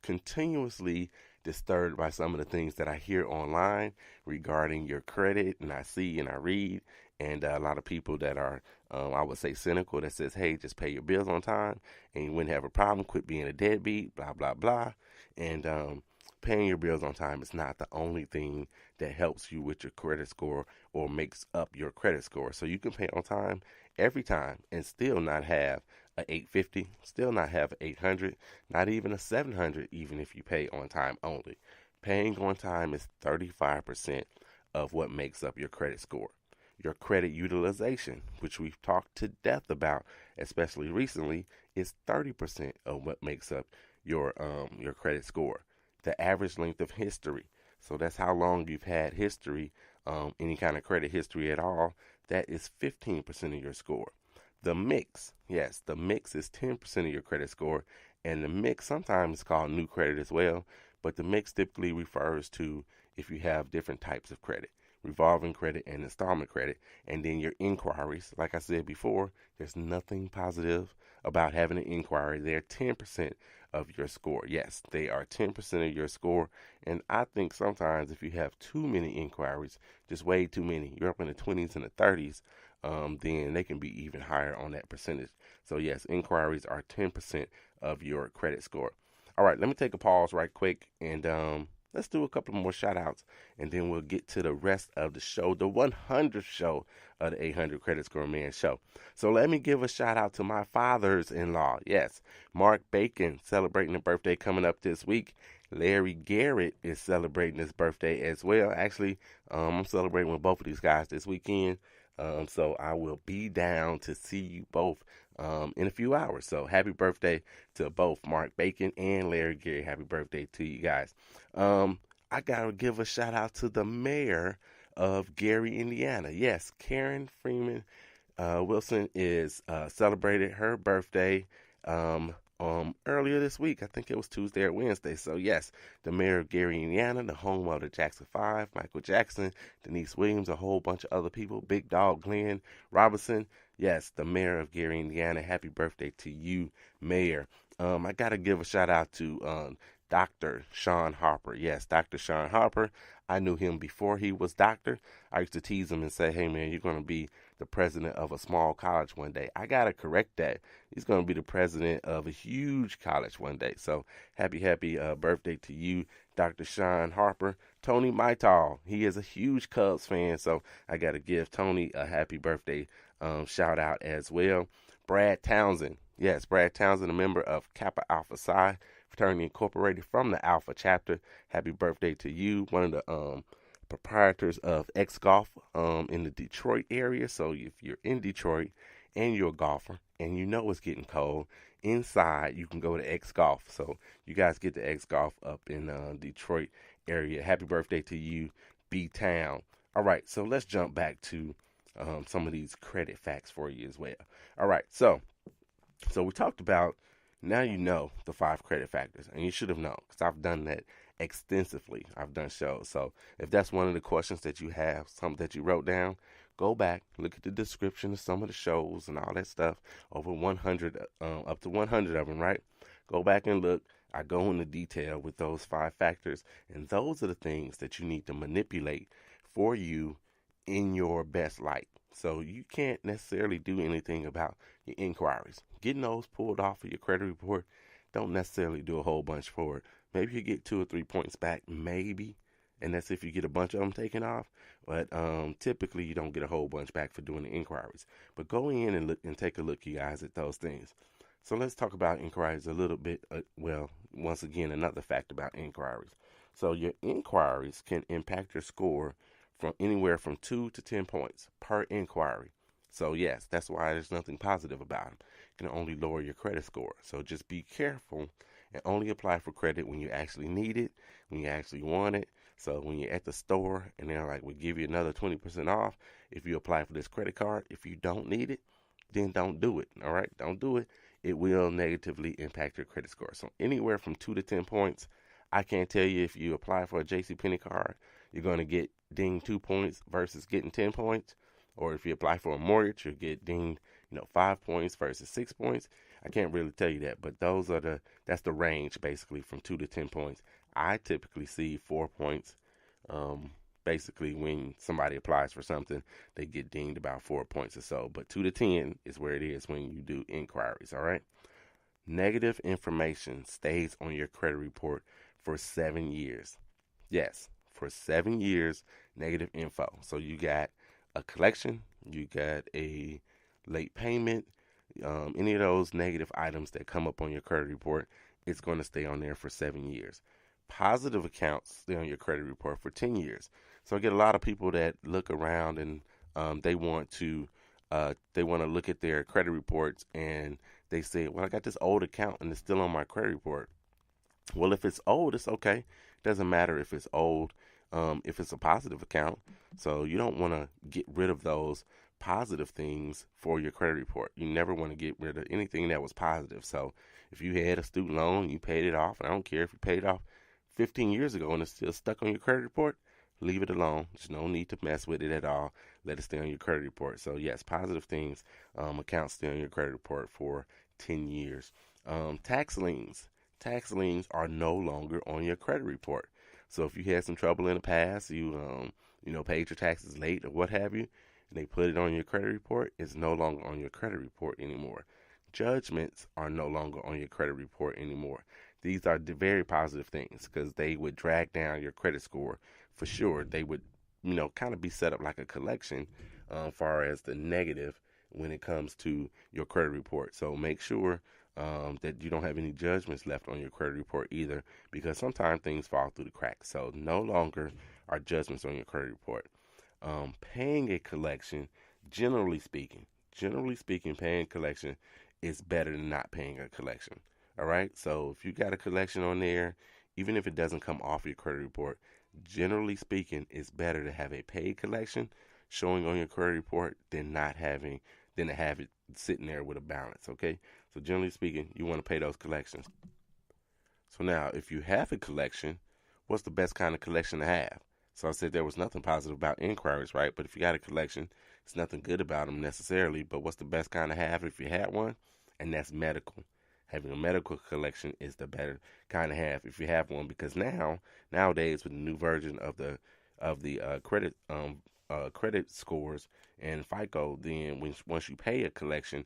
continuously disturbed by some of the things that I hear online regarding your credit, and I see and I read, and a lot of people that are, I would say, cynical that says, hey, just pay your bills on time and you wouldn't have a problem, quit being a deadbeat, blah, blah, blah. And paying your bills on time is not the only thing that helps you with your credit score or makes up your credit score. So you can pay on time every time and still not have a 850, still not have an 800, not even a 700, even if you pay on time only. Paying on time is 35% of what makes up your credit score. Your credit utilization, which we've talked to death about, especially recently, is 30% of what makes up your credit score. The average length of history, so that's how long you've had history, any kind of credit history at all, that is 15% of your score. The mix, yes, the mix is 10% of your credit score, and the mix sometimes is called new credit as well, but the mix typically refers to if you have different types of credit, revolving credit and installment credit, and then your inquiries. Like I said before, there's nothing positive about having an inquiry. They're 10% of your score. Yes, they are 10% of your score, and I think sometimes if you have too many inquiries, just way too many, you're up in the 20s and the 30s, then they can be even higher on that percentage. So yes, inquiries are 10% of your credit score. All right, let me take a pause right quick, and let's do a couple more shout outs, and then we'll get to the rest of the show, the 100th show of the 800 Credit Score Man show. So let me give a shout out to my fathers-in-law. Yes, Mark Bacon celebrating a birthday coming up this week. Larry Garrett is celebrating his birthday as well. Actually, I'm celebrating with both of these guys this weekend. So I will be down to see you both in a few hours. So happy birthday to both Mark Bacon and Larry Gary. Happy birthday to you guys. I got to give a shout out to the mayor of Gary, Indiana. Yes, Karen Freeman Wilson is celebrated her birthday earlier this week. I think it was Tuesday or Wednesday. So yes, the mayor of Gary, Indiana, the home of the Jackson 5, Michael Jackson, Denise Williams, a whole bunch of other people, Big Dog Glenn Robinson. Yes, the mayor of Gary, Indiana. Happy birthday to you, mayor. I got to give a shout out to Dr. Sean Harper. Yes, Dr. Sean Harper. I knew him before he was doctor. I used to tease him and say, hey, man, you're going to be the president of a small college one day. I got to correct that. He's going to be the president of a huge college one day. So happy birthday to you, Dr. Sean Harper. Tony Mytal, he is a huge Cubs fan, so I got to give Tony a happy birthday shout out as well. Brad Townsend. Yes, Brad Townsend, a member of Kappa Alpha Psi Fraternity Incorporated from the Alpha chapter. Happy birthday to you. One of the proprietors of X Golf in the Detroit area. So if you're in Detroit and you're a golfer and you know it's getting cold, inside you can go to X Golf. So you guys get to X Golf up in Detroit area. Happy birthday to you, B-Town. All right, so let's jump back to some of these credit facts for you as well. All right, so we talked about, now you know the 5 credit factors, and you should have known because I've done that extensively. I've done shows. So if that's one of the questions that you have, something that you wrote down, go back, look at the description of some of the shows and all that stuff, over 100, up to 100 of them, right? Go back and look. I go into detail with those 5 factors, and those are the things that you need to manipulate for you in your best light. So you can't necessarily do anything about your inquiries. Getting those pulled off of your credit report, don't necessarily do a whole bunch for it. Maybe you get 2 or 3 points back, maybe, and that's if you get a bunch of them taken off. But typically you don't get a whole bunch back for doing the inquiries. But go in and look and take a look, you guys, at those things. So let's talk about inquiries a little bit. Once again, another fact about inquiries. So your inquiries can impact your score from anywhere from 2 to 10 points per inquiry. So yes, that's why there's nothing positive about them. It can only lower your credit score. So just be careful and only apply for credit when you actually need it, when you actually want it. So when you're at the store and they're like, we'll give you another 20% off if you apply for this credit card. If you don't need it, then don't do it. All right, don't do it. It will negatively impact your credit score. So anywhere from 2 to 10 points. I can't tell you if you apply for a JCPenney card, you're going to get dinged 2 points versus getting 10 points. Or if you apply for a mortgage, you'll get dinged, 5 points versus 6 points. I can't really tell you that, but that's the range basically from 2 to 10 points. I typically see 4 points. Um, Basically, when somebody applies for something, they get dinged about 4 points or so. But 2 to 10 is where it is when you do inquiries. All right. Negative information stays on your credit report for 7 years. Yes, for 7 years, negative info. So you got a collection, you got a late payment, any of those negative items that come up on your credit report, it's going to stay on there for 7 years. Positive accounts stay on your credit report for 10 years. So I get a lot of people that look around and they want to look at their credit reports and they say, well, I got this old account and it's still on my credit report. Well, if it's old, it's okay. Doesn't matter if it's old, if it's a positive account. So you don't want to get rid of those positive things for your credit report. You never want to get rid of anything that was positive. So if you had a student loan, you paid it off, and I don't care if you paid it off 15 years ago and it's still stuck on your credit report, leave it alone. There's no need to mess with it at all. Let it stay on your credit report. So yes, positive things, accounts stay on your credit report for 10 years. Tax liens. Tax liens are no longer on your credit report. So if you had some trouble in the past, you paid your taxes late or what have you, and they put it on your credit report, it's no longer on your credit report anymore. Judgments are no longer on your credit report anymore. These are very positive things because they would drag down your credit score for sure. They would, kind of be set up like a collection far as the negative when it comes to your credit report. So make sure that you don't have any judgments left on your credit report either, because sometimes things fall through the cracks. So no longer are judgments on your credit report. Paying a collection, generally speaking, paying a collection is better than not paying a collection. All right. So if you got a collection on there, even if it doesn't come off your credit report, generally speaking, it's better to have a paid collection showing on your credit report than to have it sitting there with a balance. Okay. So generally speaking, you want to pay those collections. So now, if you have a collection, what's the best kind of collection to have? So I said there was nothing positive about inquiries, right? But if you got a collection, it's nothing good about them necessarily. But what's the best kind to have if you had one? And that's medical. Having a medical collection is the better kind to have if you have one, because nowadays with the new version of the credit scores and FICO, then once you pay a collection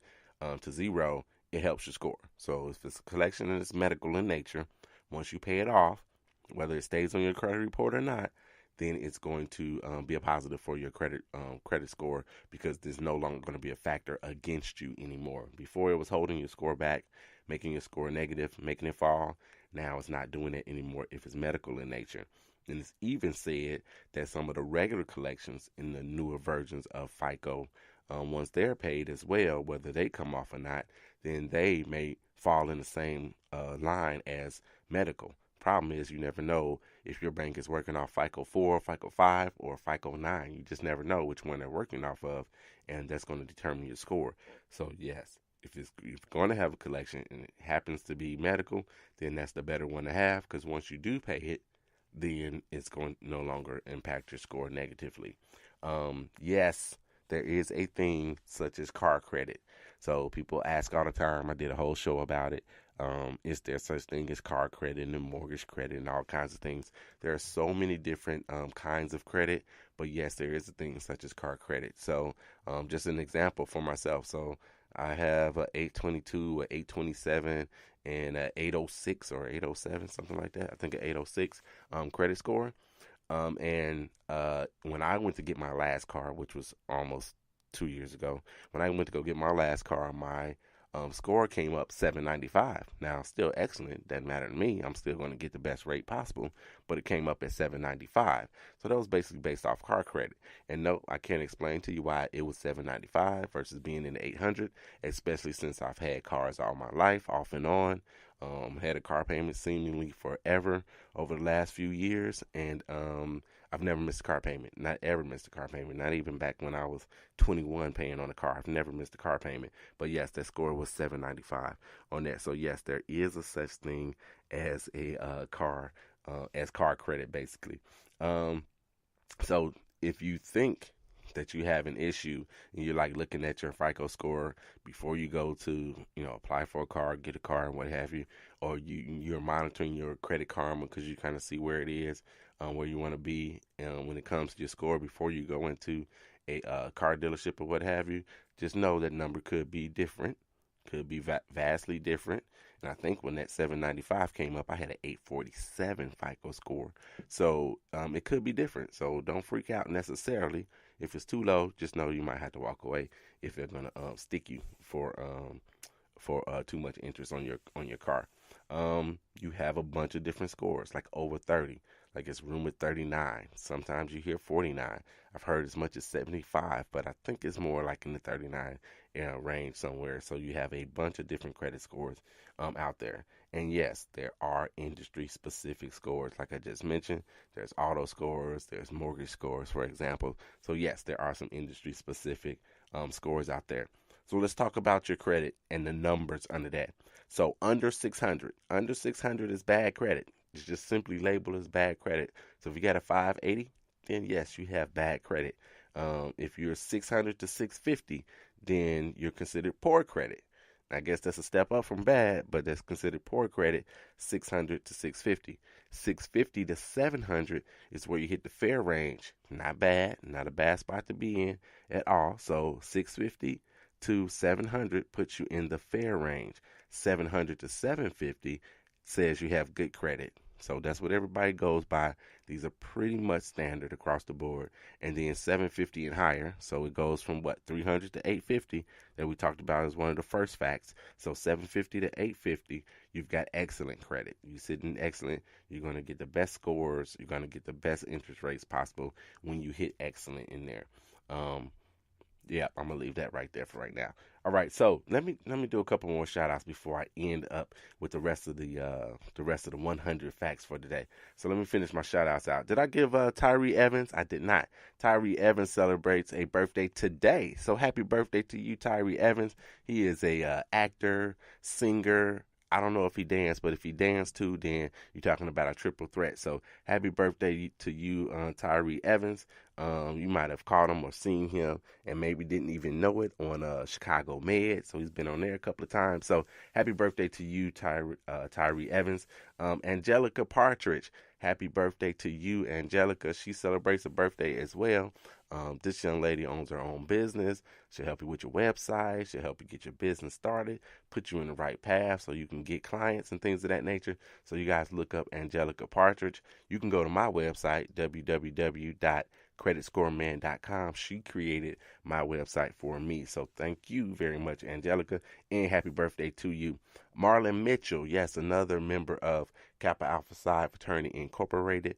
to zero, it helps your score. So if it's a collection and it's medical in nature, once you pay it off, whether it stays on your credit report or not, then it's going to be a positive for your credit score, because there's no longer going to be a factor against you anymore. Before, it was holding your score back, making your score negative, making it fall. Now it's not doing it anymore if it's medical in nature. And it's even said that some of the regular collections in the newer versions of FICO, once they're paid as well, whether they come off or not, then they may fall in the same line as medical. Problem is, you never know if your bank is working off FICO 4, FICO 5, or FICO 9. You just never know which one they're working off of, and that's going to determine your score. So, yes, if you're going to have a collection and it happens to be medical, then that's the better one to have, because once you do pay it, then it's going to no longer impact your score negatively. Yes, there is a thing such as car credit. So people ask all the time. I did a whole show about it. Is there such thing as car credit and mortgage credit and all kinds of things? There are so many different kinds of credit, but yes, there is a thing such as car credit. So just an example for myself. So I have a 822, a 827, and a 806 or 807, something like that. I think an 806 credit score. And when I went to get my last car, which was almost 2 years ago, when I went to go get my last car, my score came up 795. Now, still excellent. Doesn't matter to me. I'm still going to get the best rate possible, but it came up at 795. So that was basically based off car credit. And no, I can't explain to you why it was 795 versus being in the 800, especially since I've had cars all my life, off and on. Had a car payment seemingly forever over the last few years, and I've never missed a car payment. Not ever missed a car payment. Not even back when I was 21 paying on a car. I've never missed a car payment. But yes, that score was 795 on that. So yes, there is a such thing as a car credit, basically. So if you think that you have an issue and you're like looking at your FICO score before you go to, apply for a car, get a car, and what have you, or you're monitoring your Credit Karma because you kind of see where it is, where you want to be when it comes to your score before you go into a car dealership or what have you, just know that number could be different, could be vastly different. And I think when that 795 came up, I had an 847 FICO score. So it could be different. So don't freak out necessarily. If it's too low, just know you might have to walk away if they're gonna stick you for too much interest on your car. You have a bunch of different scores, like over 30. Like it's rumored 39. Sometimes you hear 49. I've heard as much as 75, but I think it's more like in the 39 range somewhere. So you have a bunch of different credit scores out there. And yes, there are industry specific scores. Like I just mentioned, there's auto scores, there's mortgage scores, for example. So yes, there are some industry specific scores out there. So let's talk about your credit and the numbers under that. So under 600, under 600 is bad credit. It's just simply labeled as bad credit. So if you got a 580, then yes, you have bad credit. If you're 600 to 650, then you're considered poor credit. I guess that's a step up from bad, but that's considered poor credit. 600 to 650. 650 to 700 is where you hit the fair range. Not bad, not a bad spot to be in at all. So 650 to 700 puts you in the fair range. 700 to 750 says you have good credit. So that's what everybody goes by. These are pretty much standard across the board. And then 750 and higher. So it goes from 300 to 850 that we talked about as one of the first facts. So 750 to 850, you've got excellent credit. You're sitting excellent. You're going to get the best scores. You're going to get the best interest rates possible when you hit excellent in there. Yeah, I'm gonna leave that right there for right now. All right, so let me do a couple more shout outs before I end up with the rest of the 100 facts for today. So let me finish my shout outs out. Did I give Tyree Evans? I did not. Tyree Evans celebrates a birthday today. So happy birthday to you, Tyree Evans. He is a actor, singer. I don't know if he danced, but if he danced too, then you're talking about a triple threat. So happy birthday to you, Tyree Evans. You might have caught him or seen him and maybe didn't even know it on Chicago Med. So he's been on there a couple of times. So happy birthday to you, Tyree Evans. Angelica Partridge, happy birthday to you, Angelica. She celebrates a birthday as well. This young lady owns her own business. She'll help you with your website. She'll help you get your business started, put you in the right path so you can get clients and things of that nature. So you guys look up Angelica Partridge. You can go to my website, www.creditscoreman.com. She created my website for me. So thank you very much, Angelica, and happy birthday to you. Marlon Mitchell, yes, another member of Kappa Alpha Psi Fraternity Incorporated.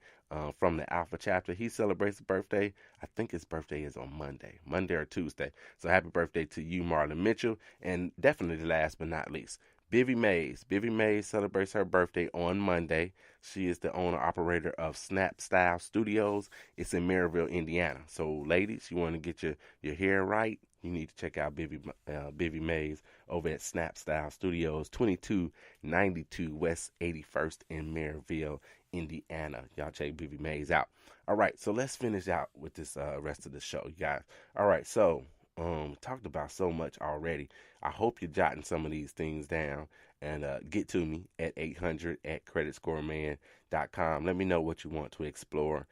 From the Alpha chapter. He celebrates a birthday. I think his birthday is on Monday or Tuesday. So happy birthday to you, Marlon Mitchell. And definitely last but not least, Bivy Mays. Bivy Mays celebrates her birthday on Monday. She is the owner operator of Snap Style Studios. It's in Maryville, Indiana. So ladies, you want to get your hair right, you need to check out Bivy Mays over at Snap Style Studios, 2292 West 81st in Maryville, Indiana. Y'all check Bivy Mays out. All right, so let's finish out with this rest of the show, you guys. All right, so talked about so much already. I hope you're jotting some of these things down and get to me at 800 at creditscoreman.com. Let me know what you want to explore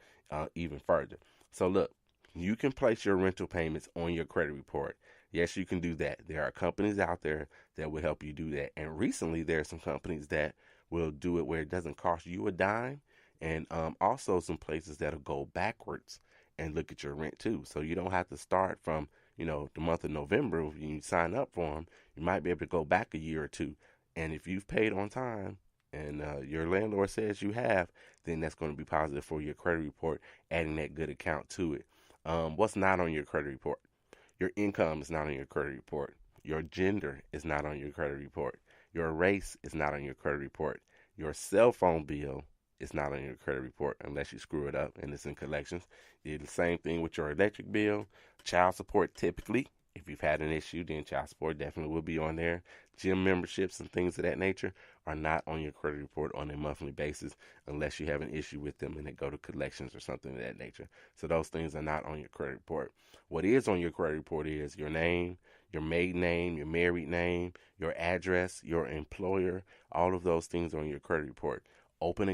even further. So look, you can place your rental payments on your credit report. Yes, you can do that. There are companies out there that will help you do that. And recently, there are some companies that will do it where it doesn't cost you a dime. And also some places that'll go backwards and look at your rent too. So you don't have to start from, the month of November. When you sign up for them, you might be able to go back a year or two. And if you've paid on time and your landlord says you have, then that's going to be positive for your credit report, adding that good account to it. What's not on your credit report? Your income is not on your credit report. Your gender is not on your credit report. Your race is not on your credit report. Your cell phone bill is not on your credit report unless you screw it up and it's in collections. You do the same thing with your electric bill. Child support typically. If you've had an issue, then child support definitely will be on there. Gym memberships and things of that nature are not on your credit report on a monthly basis unless you have an issue with them and they go to collections or something of that nature. So those things are not on your credit report. What is on your credit report is your name, your maiden name, your married name, your address, your employer. All of those things are on your credit report. Open